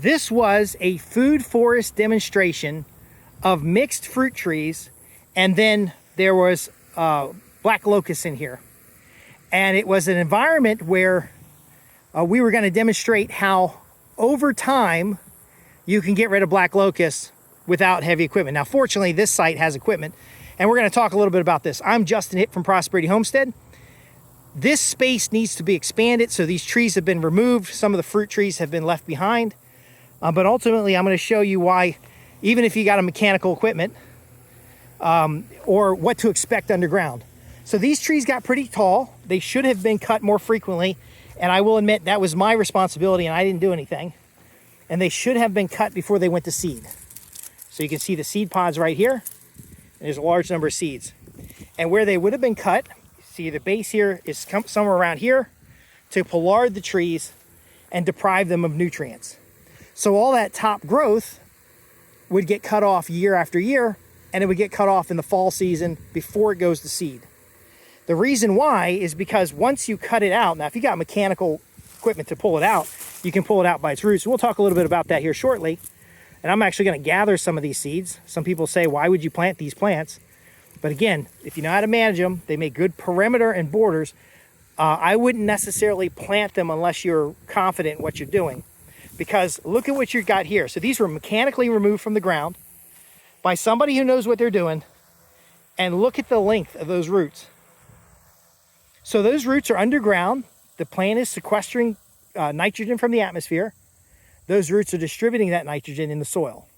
This was a food forest demonstration of mixed fruit trees, and then there was black locusts in here. And it was an environment where we were going to demonstrate how over time you can get rid of black locusts without heavy equipment. Now, fortunately, this site has equipment, and we're going to talk a little bit about this. I'm Justin Hitt from Prosperity Homestead. This space needs to be expanded, so these trees have been removed. Some of the fruit trees have been left behind. But ultimately, I'm going to show you why, even if you got a mechanical equipment, or what to expect underground. So these trees got pretty tall. They should have been cut more frequently. And I will admit that was my responsibility and I didn't do anything. And they should have been cut before they went to seed. So you can see the seed pods right here. There's a large number of seeds. And where they would have been cut, see the base here is somewhere around here to pollard the trees and deprive them of nutrients. So all that top growth would get cut off year after year, and it would get cut off in the fall season before it goes to seed. The reason why is because once you cut it out, now if you got mechanical equipment to pull it out, you can pull it out by its roots. We'll talk a little bit about that here shortly. And I'm actually going to gather some of these seeds. Some people say, why would you plant these plants? But again, if you know how to manage them, they make good perimeter and borders. I wouldn't necessarily plant them unless you're confident in what you're doing. Because look at what you've got here. So these were mechanically removed from the ground by somebody who knows what they're doing. And look at the length of those roots. So those roots are underground. The plant is sequestering nitrogen from the atmosphere. Those roots are distributing that nitrogen in the soil.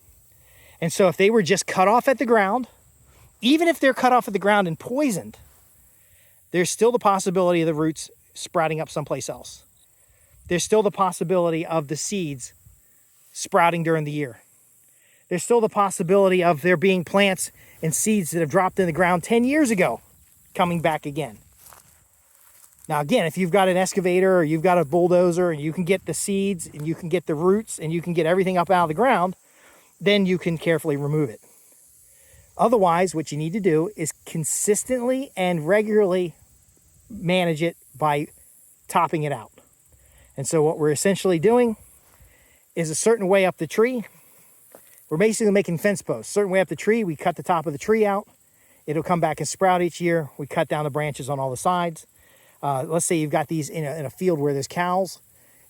And so if they were just cut off at the ground, even if they're cut off at the ground and poisoned, there's still the possibility of the roots sprouting up someplace else. There's still the possibility of the seeds sprouting during the year. There's still the possibility of there being plants and seeds that have dropped in the ground 10 years ago coming back again. Now, again, if you've got an excavator or you've got a bulldozer and you can get the seeds and you can get the roots and you can get everything up out of the ground, then you can carefully remove it. Otherwise, what you need to do is consistently and regularly manage it by topping it out. And so what we're essentially doing is a certain way up the tree. We're basically making fence posts. Certain way up the tree, we cut the top of the tree out. It'll come back and sprout each year. We cut down the branches on all the sides. Let's say you've got these in a field where there's cows.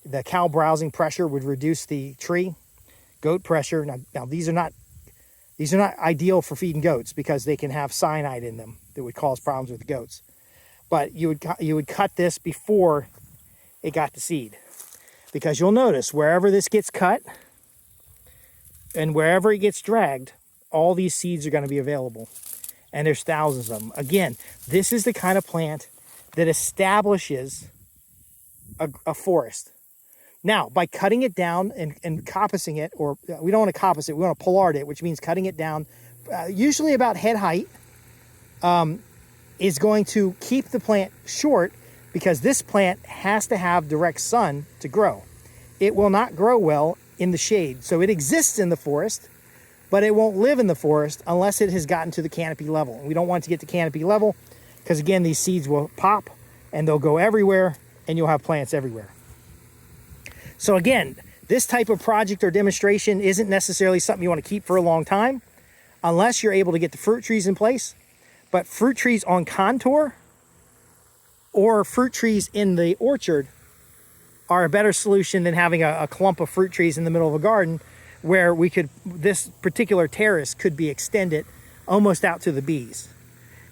The cow browsing pressure would reduce the tree. Goat pressure. Now these are not ideal for feeding goats because they can have cyanide in them that would cause problems with the goats. But you would cut this before it got to seed, because you'll notice wherever this gets cut and wherever it gets dragged, all these seeds are going to be available, and there's thousands of them. Again, this is the kind of plant that establishes a forest. Now, by cutting it down and coppicing it, or we don't want to coppice it, we want to pollard it, which means cutting it down, usually about head height, is going to keep the plant short, because this plant has to have direct sun to grow. It will not grow well in the shade. So it exists in the forest, but it won't live in the forest unless it has gotten to the canopy level. And we don't want it to get to canopy level because, again, these seeds will pop and they'll go everywhere and you'll have plants everywhere. So again, this type of project or demonstration isn't necessarily something you want to keep for a long time unless you're able to get the fruit trees in place. But fruit trees on contour or fruit trees in the orchard are a better solution than having a clump of fruit trees in the middle of a garden where this particular terrace could be extended almost out to the bees.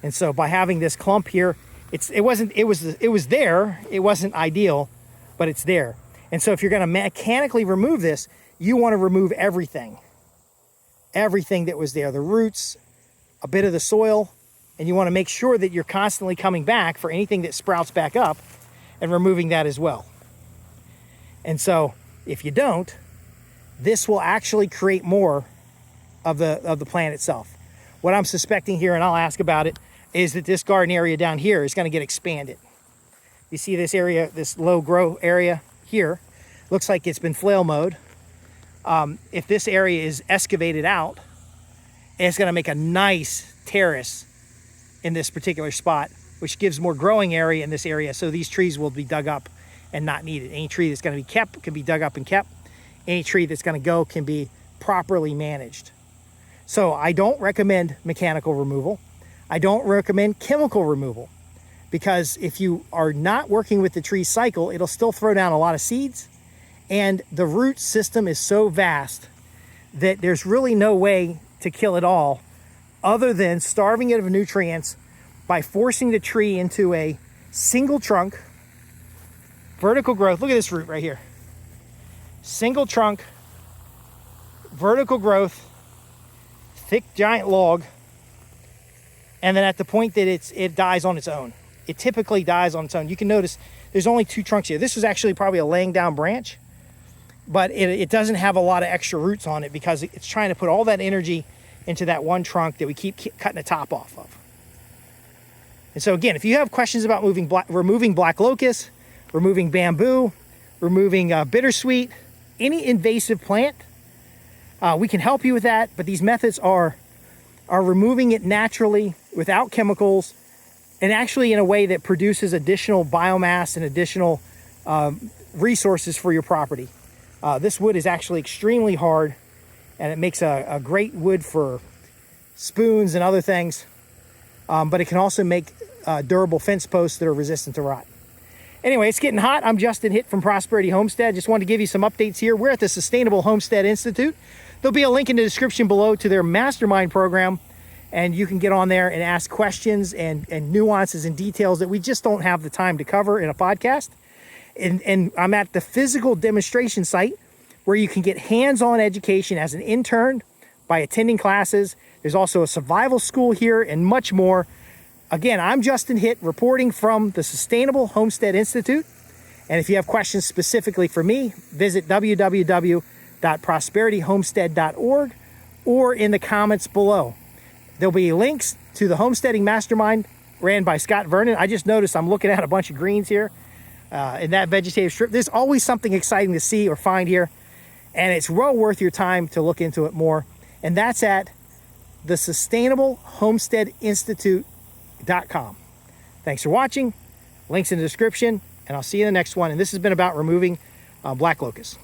And so by having this clump here, it was there. It wasn't ideal, but it's there. And so if you're going to mechanically remove this, you want to remove everything that was there, the roots, a bit of the soil, and you want to make sure that you're constantly coming back for anything that sprouts back up and removing that as well. And so if you don't, this will actually create more of the plant itself. What I'm suspecting here, and I'll ask about it, is that this garden area down here is going to get expanded. You see this area, this low grow area here, looks like it's been flail mowed. If this area is excavated out, it's going to make a nice terrace in this particular spot, which gives more growing area in this area. So these trees will be dug up and not needed. Any tree that's going to be kept can be dug up and kept. any tree that's going to go can be properly managed. So I don't recommend mechanical removal. I don't recommend chemical removal, because if you are not working with the tree cycle, it'll still throw down a lot of seeds, and the root system is so vast that there's really no way to kill it all other than starving it of nutrients by forcing the tree into a single trunk, vertical growth. Look at this root right here. Single trunk, vertical growth, thick giant log, and then at the point that it dies on its own. It typically dies on its own. You can notice there's only 2 trunks here. This is actually probably a laying down branch, but it doesn't have a lot of extra roots on it because it's trying to put all that energy into that one trunk that we keep cutting the top off of. And so again, if you have questions about removing black locust, removing bamboo, removing bittersweet, any invasive plant, we can help you with that. But these methods are removing it naturally without chemicals, and actually in a way that produces additional biomass and additional resources for your property. This wood is actually extremely hard, and it makes a great wood for spoons and other things, but it can also make durable fence posts that are resistant to rot. Anyway, it's getting hot. I'm Justin Hitt from Prosperity Homestead. Just wanted to give you some updates here. We're at the Sustainable Homestead Institute. There'll be a link in the description below to their mastermind program, and you can get on there and ask questions and nuances and details that we just don't have the time to cover in a podcast. And I'm at the physical demonstration site where you can get hands-on education as an intern by attending classes. There's also a survival school here and much more. Again, I'm Justin Hitt reporting from the Sustainable Homestead Institute. And if you have questions specifically for me, visit www.prosperityhomestead.org or in the comments below. There'll be links to the homesteading mastermind ran by Scott Vernon. I just noticed I'm looking at a bunch of greens here in that vegetative strip. There's always something exciting to see or find here, and it's well worth your time to look into it more. And that's at the sustainablehomesteadinstitute.com. Thanks for watching. Links in the description, and I'll see you in the next one. And this has been about removing black locust.